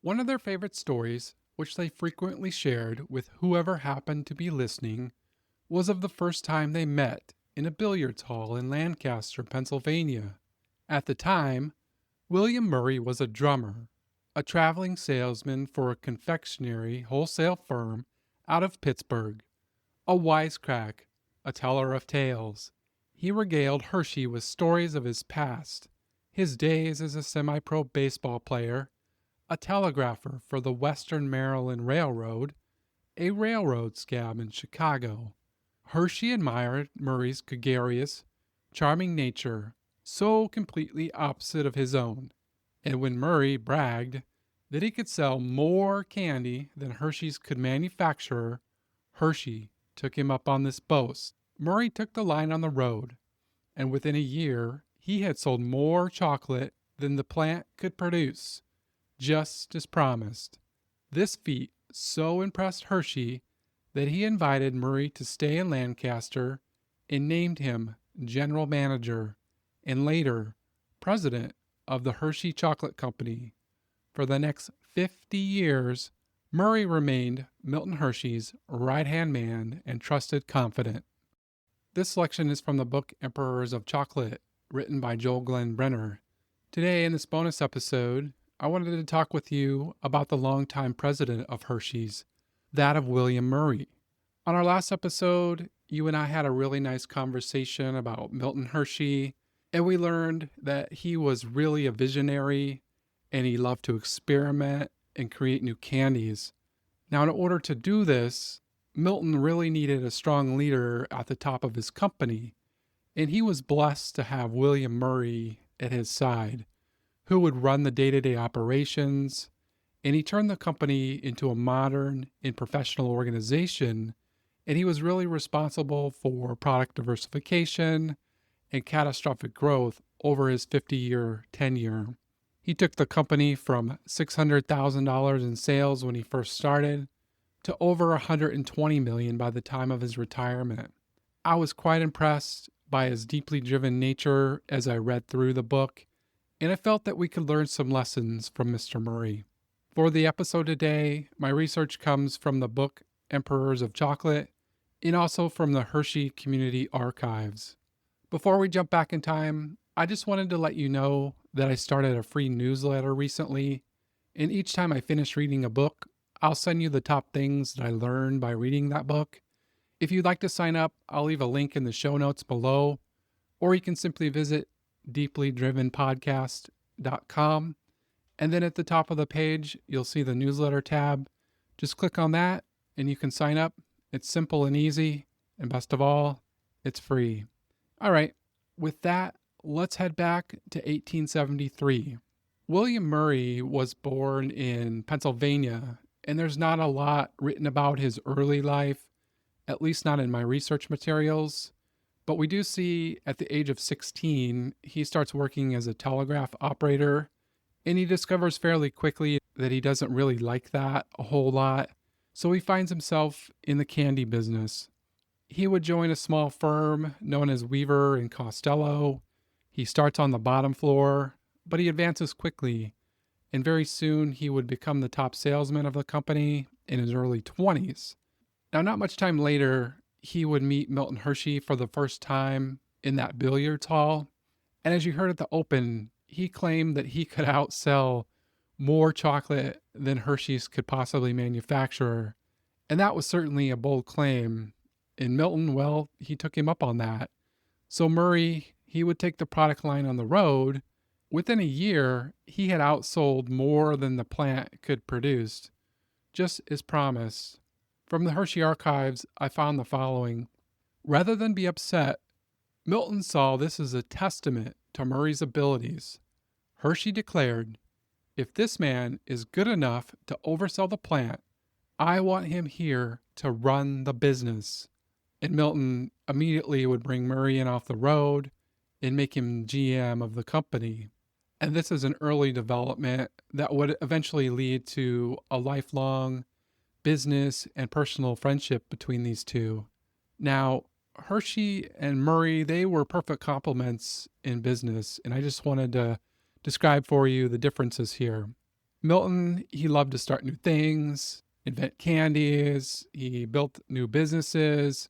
One of their favorite stories, which they frequently shared with whoever happened to be listening, was of the first time they met in a billiards hall in Lancaster, Pennsylvania. At the time, William Murrie was a drummer, a traveling salesman for a confectionery wholesale firm out of Pittsburgh. A wisecrack, a teller of tales, he regaled Hershey with stories of his past, his days as a semi pro baseball player, a telegrapher for the Western Maryland Railroad, a railroad scab in Chicago. Hershey admired Murray's gregarious, charming nature, so completely opposite of his own. And when Murray bragged that he could sell more candy than Hershey's could manufacture, Hershey took him up on this boast. Murray took the line on the road, and within a year he had sold more chocolate than the plant could produce, just as promised. This feat so impressed Hershey that he invited Murray to stay in Lancaster and named him general manager and later president of the Hershey Chocolate Company. For the next 50 years, Murray remained Milton Hershey's right-hand man and trusted confidant. This selection is from the book Emperors of Chocolate, written by Joel Glenn Brenner. Today, in this bonus episode, I wanted to talk with you about the longtime president of Hershey's, that of William Murrie. On our last episode, you and I had a really nice conversation about Milton Hershey, and we learned that he was really a visionary and he loved to experiment and create new candies. Now, in order to do this, Milton really needed a strong leader at the top of his company, and he was blessed to have William Murrie at his side, who would run the day-to-day operations, and he turned the company into a modern and professional organization, and he was really responsible for product diversification and catastrophic growth over his 50-year tenure. He took the company from $600,000 in sales when he first started to over $120 million by the time of his retirement. I was quite impressed by his deeply driven nature as I read through the book, and I felt that we could learn some lessons from Mr. Murrie. For the episode today, my research comes from the book Emperors of Chocolate and also from the Hershey Community Archives. Before we jump back in time, I just wanted to let you know that I started a free newsletter recently, and each time I finish reading a book, I'll send you the top things that I learned by reading that book. If you'd like to sign up, I'll leave a link in the show notes below, or you can simply visit deeplydrivenpodcast.com. And then at the top of the page, you'll see the newsletter tab. Just click on that and you can sign up. It's simple and easy. And best of all, it's free. All right, with that, let's head back to 1873. William Murrie was born in Pennsylvania, and there's not a lot written about his early life, at least not in my research materials. But we do see at the age of 16, he starts working as a telegraph operator, and he discovers fairly quickly that he doesn't really like that a whole lot. So he finds himself in the candy business. He would join a small firm known as Weaver and Costello. He starts on the bottom floor, but he advances quickly, and very soon he would become the top salesman of the company in his early 20s. Now, not much time later, he would meet Milton Hershey for the first time in that billiards hall. And as you heard at the open, he claimed that he could outsell more chocolate than Hershey's could possibly manufacture. And that was certainly a bold claim. And Milton, well, he took him up on that. So Murrie, he would take the product line on the road. Within a year, he had outsold more than the plant could produce, just as promised. From the Hershey archives, I found the following. Rather than be upset, Milton saw this as a testament to Murray's abilities. Hershey declared, "If this man is good enough to oversell the plant, I want him here to run the business." And Milton immediately would bring Murray in off the road and make him GM of the company. And this is an early development that would eventually lead to a lifelong business and personal friendship between these two. Now, Hershey and Murray, they were perfect complements in business, and I just wanted to describe for you the differences here. Milton, he loved to start new things, invent candies, he built new businesses,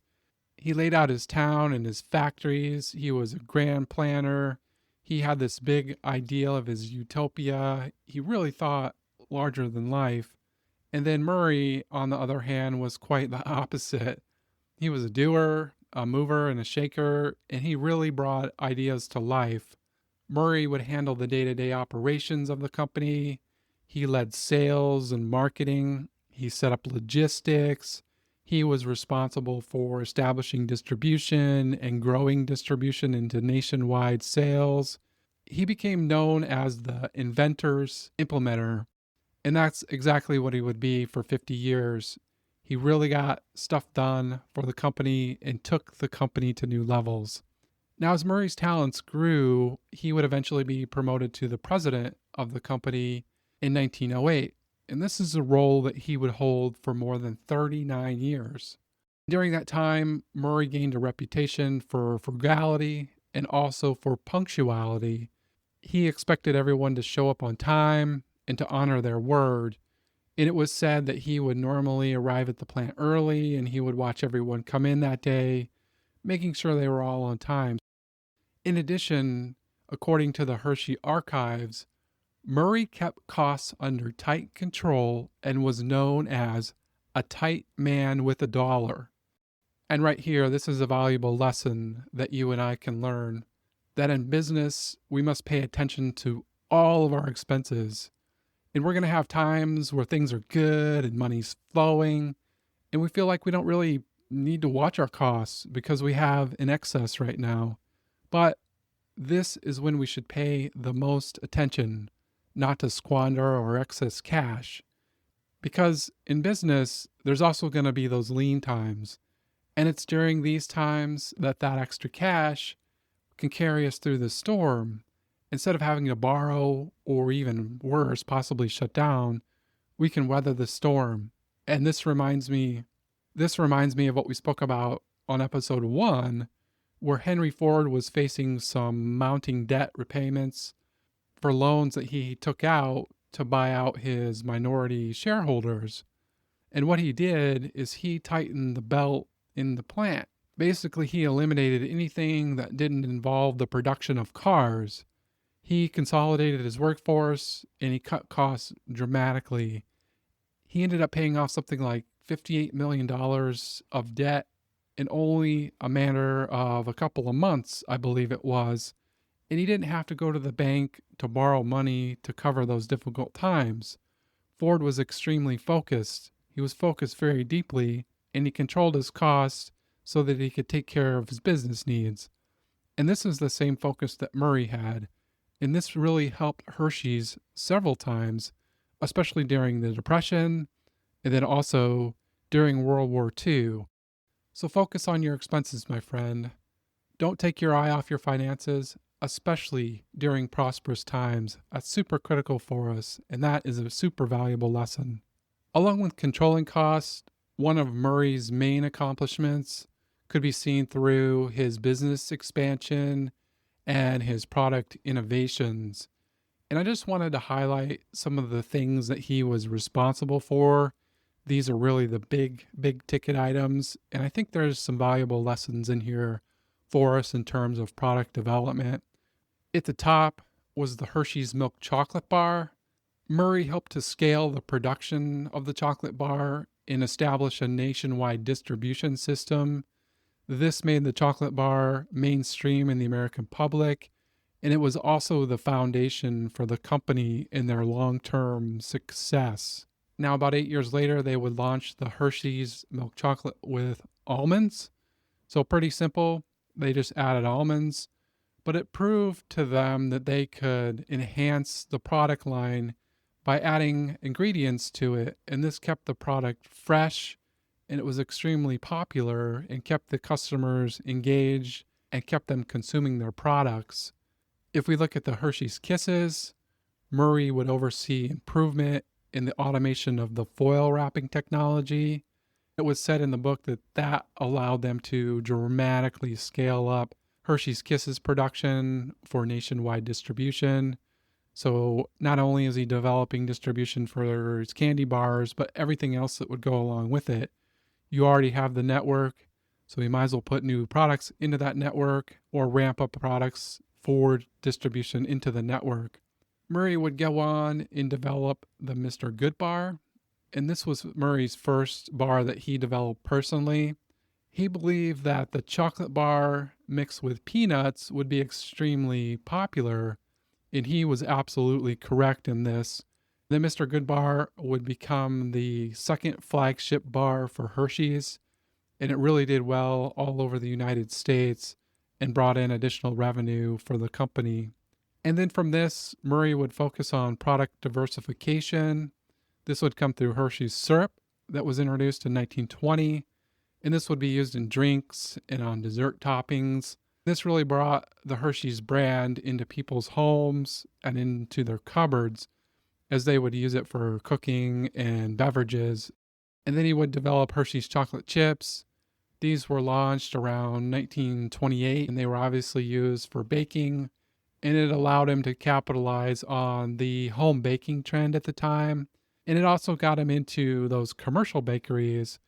he laid out his town and his factories, he was a grand planner, he had this big ideal of his utopia, he really thought larger than life. And then Murray, on the other hand, was quite the opposite. He was a doer, a mover, and a shaker, and he really brought ideas to life. Murray would handle the day to day operations of the company. He led sales and marketing. He set up logistics. He was responsible for establishing distribution and growing distribution into nationwide sales. He became known as the inventor's implementer, and that's exactly what he would be for 50 years. He really got stuff done for the company and took the company to new levels. Now, as Murray's talents grew, he would eventually be promoted to the president of the company in 1908. And this is a role that he would hold for more than 39 years. During that time, Murray gained a reputation for frugality and also for punctuality. He expected everyone to show up on time and to honor their word. And it was said that he would normally arrive at the plant early and he would watch everyone come in that day, making sure they were all on time. In addition, according to the Hershey archives, Murray kept costs under tight control and was known as a tight man with a dollar. And right here, this is a valuable lesson that you and I can learn, that in business, we must pay attention to all of our expenses. And we're going to have times where things are good and money's flowing, and we feel like we don't really need to watch our costs because we have an excess right now. But this is when we should pay the most attention, not to squander our excess cash. Because in business, there's also going to be those lean times. And it's during these times that extra cash can carry us through the storm. Instead of having to borrow or even worse, possibly shut down, we can weather the storm. And this reminds me of what we spoke about on episode 1, where Henry Ford was facing some mounting debt repayments for loans that he took out to buy out his minority shareholders. And what he did is he tightened the belt in the plant. Basically, he eliminated anything that didn't involve the production of cars. He consolidated his workforce and he cut costs dramatically. He ended up paying off something like $58 million of debt in only a matter of a couple of months, I believe it was. And he didn't have to go to the bank to borrow money to cover those difficult times. Ford was extremely focused. He was focused very deeply, and he controlled his costs so that he could take care of his business needs. And this is the same focus that Murray had. And this really helped Hershey's several times, especially during the Depression and then also during World War II. So focus on your expenses, my friend. Don't take your eye off your finances, especially during prosperous times. That's super critical for us, and that is a super valuable lesson. Along with controlling costs, one of Murray's main accomplishments could be seen through his business expansion and his product innovations. And I just wanted to highlight some of the things that he was responsible for. These are really the big ticket items. And I think there's some valuable lessons in here for us in terms of product development. At the top was the Hershey's Milk Chocolate Bar. Murray helped to scale the production of the chocolate bar and establish a nationwide distribution system. This made the chocolate bar mainstream in the American public, and it was also the foundation for the company in their long-term success. Now, about 8 years later, they would launch the Hershey's Milk Chocolate with almonds. So pretty simple. They just added almonds, but it proved to them that they could enhance the product line by adding ingredients to it, and this kept the product fresh, and it was extremely popular and kept the customers engaged and kept them consuming their products. If we look at the Hershey's Kisses, Murray would oversee improvement in the automation of the foil wrapping technology. It was said in the book that allowed them to dramatically scale up Hershey's Kisses production for nationwide distribution. So not only is he developing distribution for his candy bars, but everything else that would go along with it. You already have the network, so you might as well put new products into that network or ramp up products for distribution into the network. Murrie would go on and develop the Mr. Good bar, and this was Murray's first bar that he developed personally. He believed that the chocolate bar mixed with peanuts would be extremely popular, and he was absolutely correct in this. The Mr. Good bar would become the second flagship bar for Hershey's, and it really did well all over the United States and brought in additional revenue for the company. And then from this, Murrie would focus on product diversification. This would come through Hershey's syrup that was introduced in 1920, and this would be used in drinks and on dessert toppings. This really brought the Hershey's brand into people's homes and into their cupboards as they would use it for cooking and beverages. And then he would develop Hershey's chocolate chips. These were launched around 1928, and they were obviously used for baking, and it allowed him to capitalize on the home baking trend at the time. And it also got him into those commercial bakeries,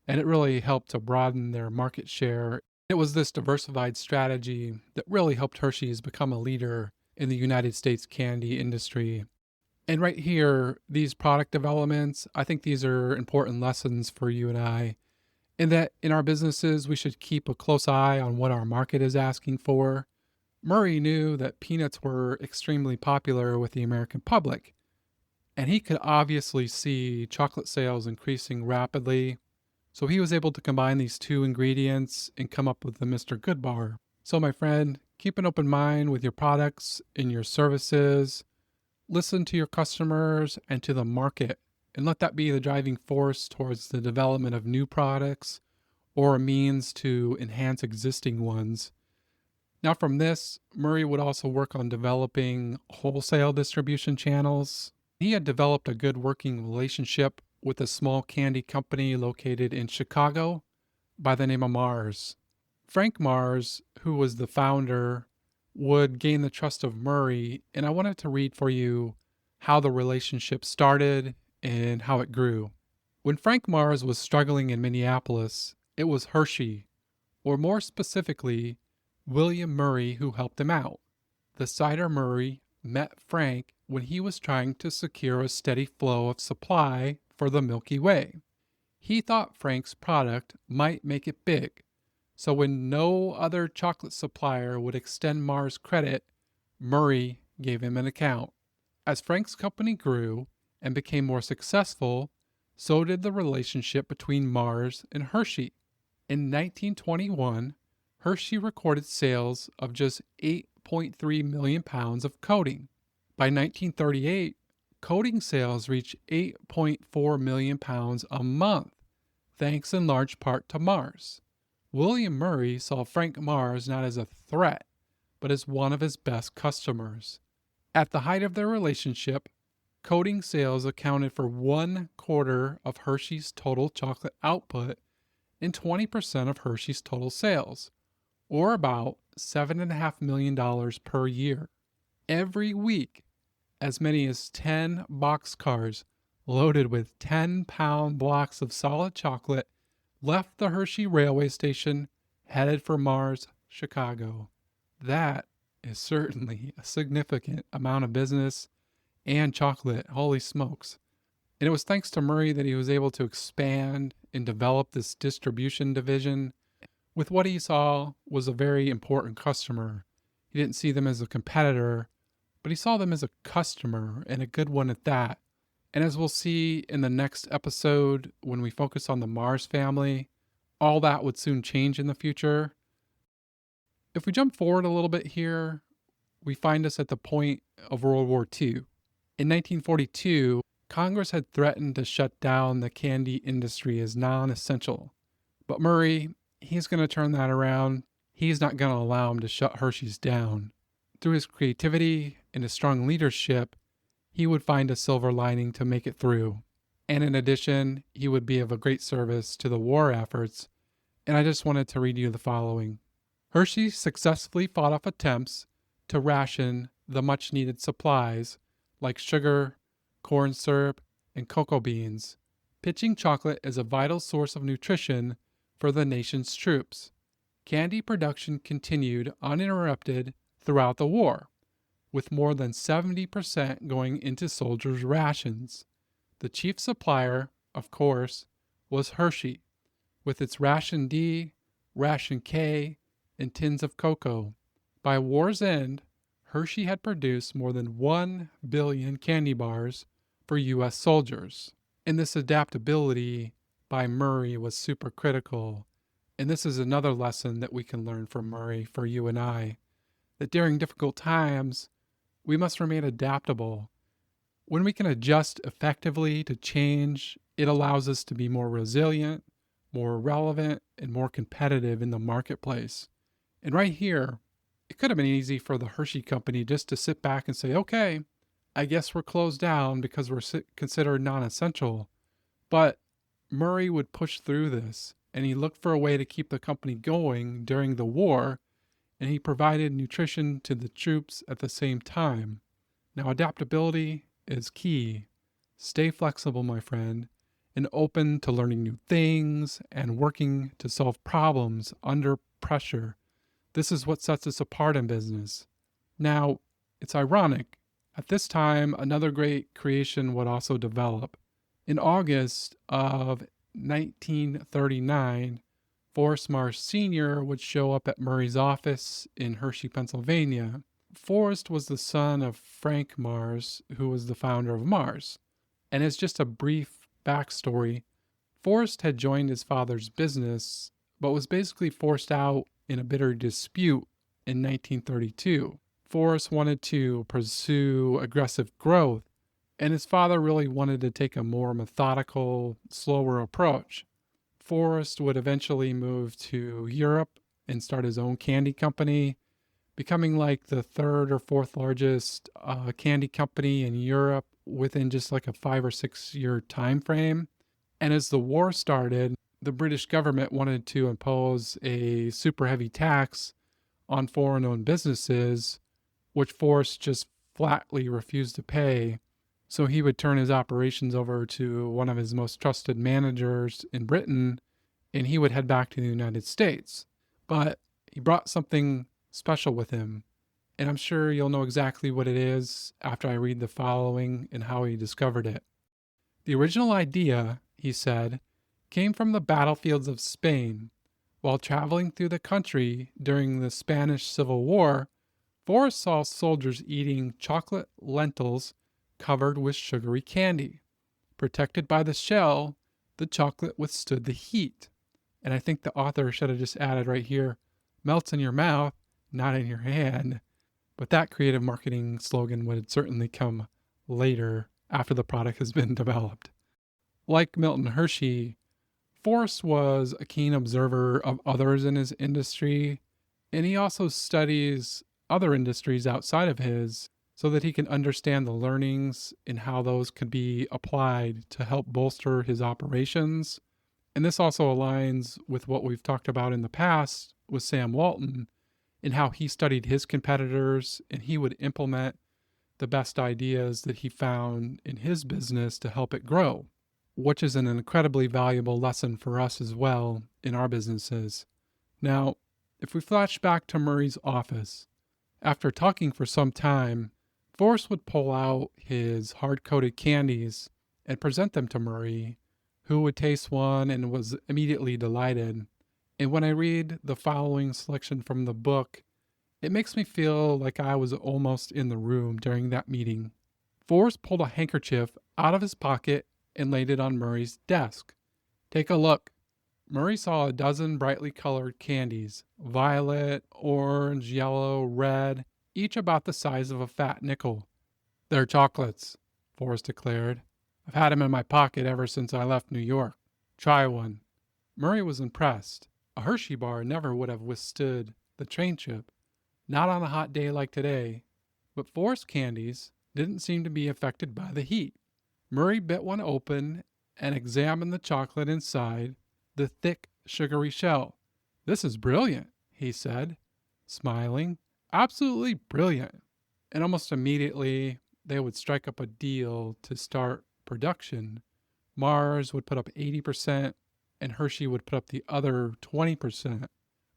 and it really helped to broaden their market share. It was this diversified strategy that really helped Hershey's become a leader in the United States candy industry. And right here, these product developments, I think these are important lessons for you and I, in that in our businesses, we should keep a close eye on what our market is asking for. Murrie knew that peanuts were extremely popular with the American public, and he could obviously see chocolate sales increasing rapidly. So he was able to combine these two ingredients and come up with the Mr. Good bar. So my friend, keep an open mind with your products and your services. Listen to your customers and to the market, and let that be the driving force towards the development of new products or a means to enhance existing ones. Now from this, Murrie would also work on developing wholesale distribution channels. He had developed a good working relationship with a small candy company located in Chicago by the name of Mars. Frank Mars, who was the founder, would gain the trust of Murrie, and I wanted to read for you how the relationship started and how it grew. When Frank Mars was struggling in Minneapolis, it was Hershey, or more specifically, William Murrie, who helped him out. The cider Murrie met Frank when he was trying to secure a steady flow of supply for the Milky Way. He thought Frank's product might make it big, so when no other chocolate supplier would extend Mars credit, Murrie gave him an account. As Frank's company grew and became more successful, so did the relationship between Mars and Hershey. In 1921, Hershey recorded sales of just 8.3 million pounds of coating. By 1938, coating sales reached 8.4 million pounds a month, thanks in large part to Mars. William Murrie saw Frank Mars not as a threat, but as one of his best customers. At the height of their relationship, coating sales accounted for 1/4 of Hershey's total chocolate output and 20% of Hershey's total sales, or about $7.5 million per year. Every week, as many as 10 boxcars loaded with 10-pound blocks of solid chocolate left the Hershey railway station headed for Mars, Chicago. That is certainly a significant amount of business and chocolate, holy smokes. And it was thanks to Murrie that he was able to expand and develop this distribution division with what he saw was a very important customer. He didn't see them as a competitor, but he saw them as a customer, and a good one at that. And as we'll see in the next episode, when we focus on the Mars family, all that would soon change in the future. If we jump forward a little bit here, we find us at the point of World War II. In 1942, Congress had threatened to shut down the candy industry as non-essential. But Murrie, he's going to turn that around. He's not going to allow him to shut Hershey's down. Through his creativity and his strong leadership, he would find a silver lining to make it through. And in addition, he would be of a great service to the war efforts. And I just wanted to read you the following. Hershey successfully fought off attempts to ration the much-needed supplies like sugar, corn syrup, and cocoa beans, pitching chocolate as a vital source of nutrition for the nation's troops. Candy production continued uninterrupted throughout the war, with more than 70% going into soldiers' rations. The chief supplier, of course, was Hershey, with its Ration D, Ration K, and tins of cocoa. By war's end, Hershey had produced more than 1 billion candy bars for U.S. soldiers. And this adaptability by Murrie was super critical. And this is another lesson that we can learn from Murrie for you and I, that during difficult times, we must remain adaptable. When we can adjust effectively to change, it allows us to be more resilient, more relevant, and more competitive in the marketplace. And right here, it could have been easy for the Hershey company just to sit back and say, okay, I guess we're closed down because we're considered non-essential. But Murrie would push through this, and he looked for a way to keep the company going during the war, and he provided nutrition to the troops at the same time. Now, adaptability is key. Stay flexible, my friend, and open to learning new things and working to solve problems under pressure. This is what sets us apart in business. Now, it's ironic. At this time, another great creation would also develop. In August of 1939, Forrest Mars Sr. would show up at Murrie's office in Hershey, Pennsylvania. Forrest was the son of Frank Mars, who was the founder of Mars. And as just a brief backstory, Forrest had joined his father's business, but was basically forced out in a bitter dispute in 1932. Forrest wanted to pursue aggressive growth, and his father really wanted to take a more methodical, slower approach. Forrest would eventually move to Europe and start his own candy company, becoming like the third or fourth largest candy company in Europe within just like a 5 or 6 year time frame. And as the war started, the British government wanted to impose a super heavy tax on foreign-owned businesses, which Forrest just flatly refused to pay. So he would turn his operations over to one of his most trusted managers in Britain, and he would head back to the United States. But he brought something special with him, and I'm sure you'll know exactly what it is after I read the following and how he discovered it. The original idea, he said, came from the battlefields of Spain. While traveling through the country during the Spanish Civil War, Forrest saw soldiers eating chocolate lentils covered with sugary candy. Protected by the shell, the chocolate withstood the heat. And I think the author should have just added right here, melts in your mouth, not in your hand. But that creative marketing slogan would certainly come later after the product has been developed. Like Milton Hershey, Forrest was a keen observer of others in his industry, and he also studies other industries outside of his so that he can understand the learnings and how those could be applied to help bolster his operations. And this also aligns with what we've talked about in the past with Sam Walton and how he studied his competitors and he would implement the best ideas that he found in his business to help it grow, which is an incredibly valuable lesson for us as well in our businesses. Now, if we flash back to Murrie's office, after talking for some time, Forrest would pull out his hard-coated candies and present them to Murrie, who would taste one and was immediately delighted. And when I read the following selection from the book, it makes me feel like I was almost in the room during that meeting. Forrest pulled a handkerchief out of his pocket and laid it on Murrie's desk. Take a look. Murrie saw a dozen brightly colored candies, violet, orange, yellow, red, each about the size of a fat nickel. They're chocolates, Forrest declared. I've had them in my pocket ever since I left New York. Try one. Murrie was impressed. A Hershey bar never would have withstood the train trip, not on a hot day like today. But Forrest candies didn't seem to be affected by the heat. Murrie bit one open and examined the chocolate inside, the thick, sugary shell. This is brilliant, he said, smiling. Absolutely brilliant. And almost immediately, they would strike up a deal to start production. Mars would put up 80% and Hershey would put up the other 20%.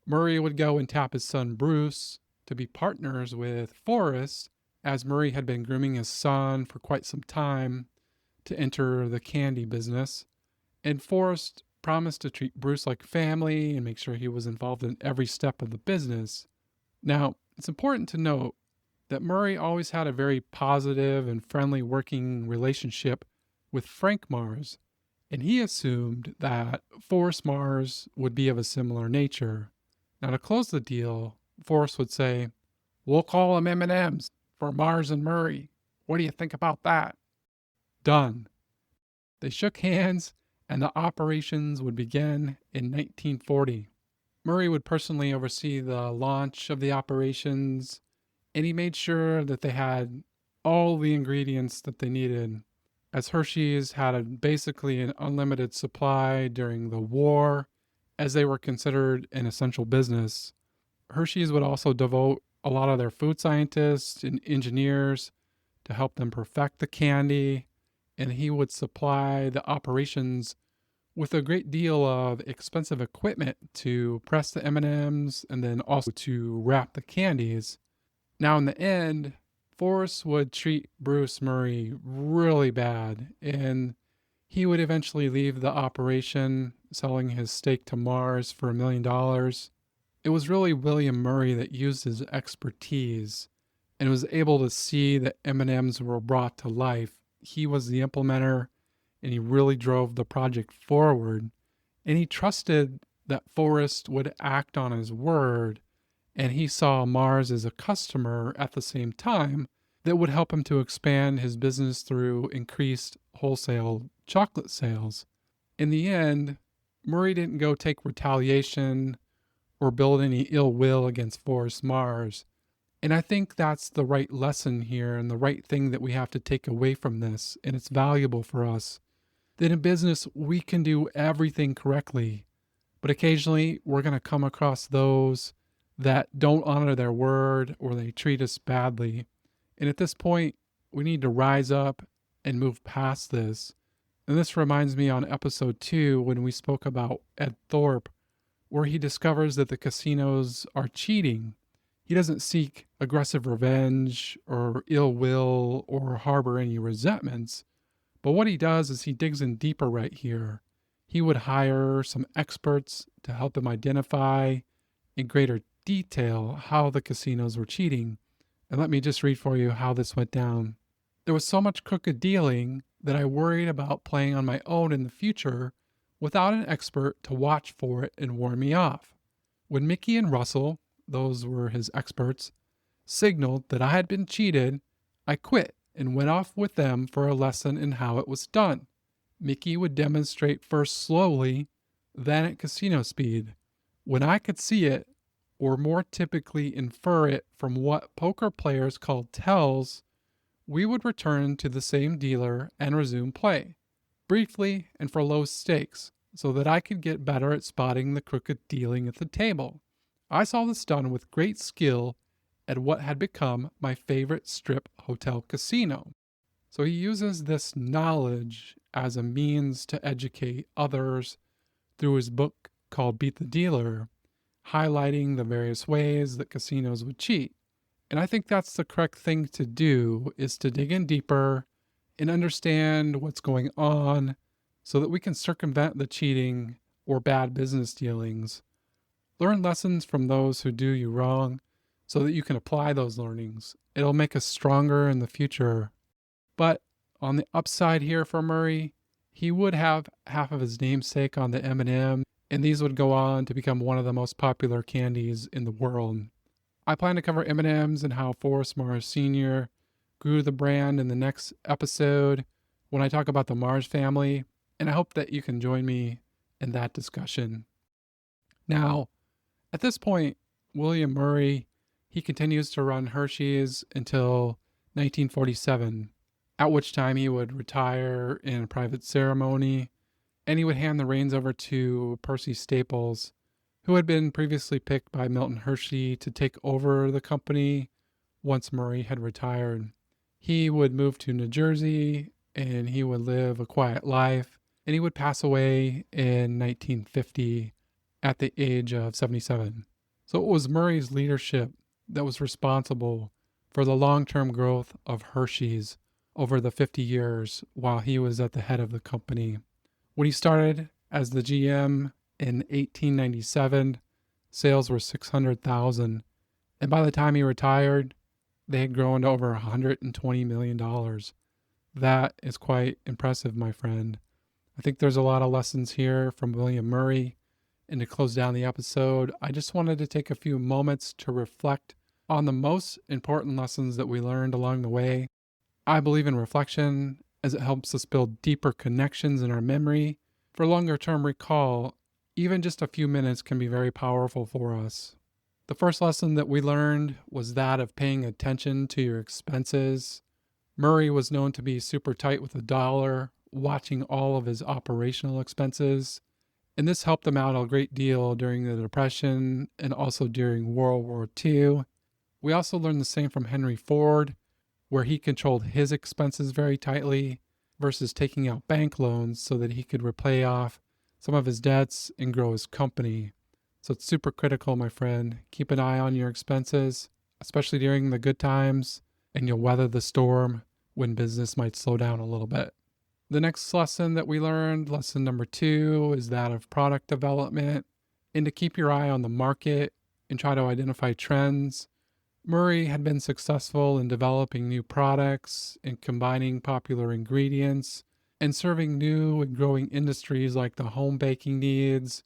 Murrie would go and tap his son Bruce to be partners with Forrest, as Murrie had been grooming his son for quite some time to enter the candy business. And Forrest promised to treat Bruce like family and make sure he was involved in every step of the business. Now, it's important to note that Murrie always had a very positive and friendly working relationship with Frank Mars, and he assumed that Forrest Mars would be of a similar nature. Now, to close the deal, Forrest would say, "We'll call them M&Ms for Mars and Murrie. What do you think about that?" Done. They shook hands, and the operations would begin in 1940. Murrie would personally oversee the launch of the operations, and he made sure that they had all the ingredients that they needed, as Hershey's had basically an unlimited supply during the war, as they were considered an essential business. Hershey's would also devote a lot of their food scientists and engineers to help them perfect the candy, and he would supply the operations with a great deal of expensive equipment to press the M&Ms and then also to wrap the candies. Now in the end, Forrest would treat Bruce Murrie really bad, and he would eventually leave the operation, selling his stake to Mars for $1 million. It was really William Murrie that used his expertise and was able to see that M&Ms were brought to life. He was the implementer, and he really drove the project forward. And he trusted that Forrest would act on his word, and he saw Mars as a customer at the same time that would help him to expand his business through increased wholesale chocolate sales. In the end, Murrie didn't go take retaliation or build any ill will against Forrest Mars. And I think that's the right lesson here and the right thing that we have to take away from this, and it's valuable for us. That in business, we can do everything correctly, but occasionally we're going to come across those that don't honor their word or they treat us badly. And at this point, we need to rise up and move past this. And this reminds me on episode 2 when we spoke about Ed Thorpe, where he discovers that the casinos are cheating. He doesn't seek aggressive revenge or ill will or harbor any resentments. But what he does is he digs in deeper right here. He would hire some experts to help him identify in greater detail how the casinos were cheating. And let me just read for you how this went down. There was so much crooked dealing that I worried about playing on my own in the future without an expert to watch for it and warn me off. When Mickey and Russell, those were his experts, signaled that I had been cheated, I quit and went off with them for a lesson in how it was done. Mickey would demonstrate first slowly, then at casino speed. When I could see it, or more typically infer it from what poker players called tells, we would return to the same dealer and resume play, briefly and for low stakes, so that I could get better at spotting the crooked dealing at the table. I saw this done with great skill at what had become my favorite strip hotel casino. So he uses this knowledge as a means to educate others through his book called Beat the Dealer, highlighting the various ways that casinos would cheat. And I think that's the correct thing to do, is to dig in deeper and understand what's going on so that we can circumvent the cheating or bad business dealings. Learn lessons from those who do you wrong so that you can apply those learnings. It'll make us stronger in the future. But on the upside here for Murrie, he would have half of his namesake on the M&M, and these would go on to become one of the most popular candies in the world. I plan to cover M&Ms and how Forrest Mars Sr. grew the brand in the next episode when I talk about the Mars family, and I hope that you can join me in that discussion. Now, at this point, William Murrie, he continues to run Hershey's until 1947, at which time he would retire in a private ceremony, and he would hand the reins over to Percy Staples, who had been previously picked by Milton Hershey to take over the company once Murrie had retired. He would move to New Jersey and he would live a quiet life, and he would pass away in 1950 at the age of 77. So it was Murray's leadership that was responsible for the long-term growth of Hershey's over the 50 years while he was at the head of the company. When he started as the GM in 1897, sales were 600,000, and by the time he retired, they had grown to over $120 million. That is quite impressive, my friend. I think there's a lot of lessons here from William Murrie. And to close down the episode, I just wanted to take a few moments to reflect on the most important lessons that we learned along the way. I believe in reflection as it helps us build deeper connections in our memory. For longer term recall, even just a few minutes can be very powerful for us. The first lesson that we learned was that of paying attention to your expenses. Murray was known to be super tight with the dollar, watching all of his operational expenses. And this helped him out a great deal during the Depression and also during World War II. We also learned the same from Henry Ford, where he controlled his expenses very tightly versus taking out bank loans so that he could repay off some of his debts and grow his company. So it's super critical, my friend. Keep an eye on your expenses, especially during the good times, and you'll weather the storm when business might slow down a little bit. The next lesson that we learned, lesson number 2, is that of product development, and to keep your eye on the market and try to identify trends. Murray had been successful in developing new products and combining popular ingredients and serving new and growing industries like the home baking needs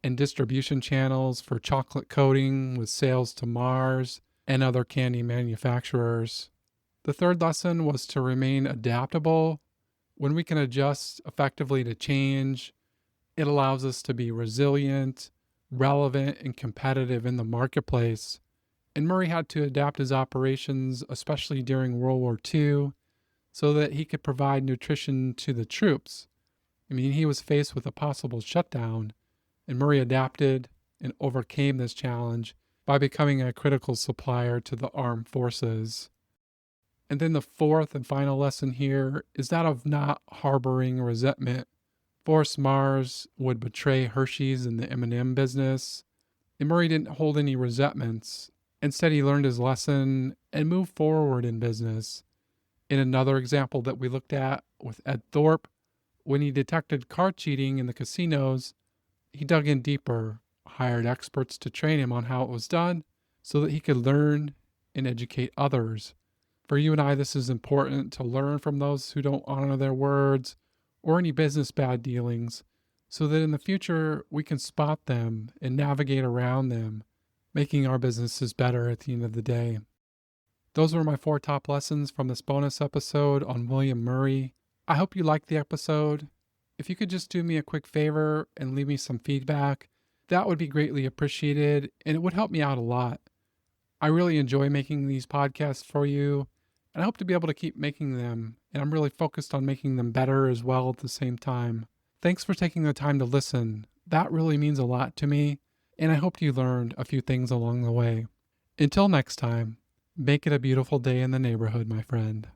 and distribution channels for chocolate coating with sales to Mars and other candy manufacturers. The third lesson was to remain adaptable. When we can adjust effectively to change, it allows us to be resilient, relevant, and competitive in the marketplace. And Murray had to adapt his operations, especially during World War II, so that he could provide nutrition to the troops. I mean, he was faced with a possible shutdown, and Murray adapted and overcame this challenge by becoming a critical supplier to the armed forces. And then the fourth and final lesson here is that of not harboring resentment. Forrest Mars would betray Hershey's in the M&M business, and Murray didn't hold any resentments. Instead, he learned his lesson and moved forward in business. In another example that we looked at with Ed Thorpe, when he detected card cheating in the casinos, he dug in deeper, hired experts to train him on how it was done so that he could learn and educate others. For you and I, this is important to learn from those who don't honor their words or any business bad dealings so that in the future we can spot them and navigate around them, making our businesses better at the end of the day. Those were my 4 top lessons from this bonus episode on William Murrie. I hope you liked the episode. If you could just do me a quick favor and leave me some feedback, that would be greatly appreciated, and it would help me out a lot. I really enjoy making these podcasts for you, and I hope to be able to keep making them, and I'm really focused on making them better as well at the same time. Thanks for taking the time to listen. That really means a lot to me, and I hope you learned a few things along the way. Until next time, make it a beautiful day in the neighborhood, my friend.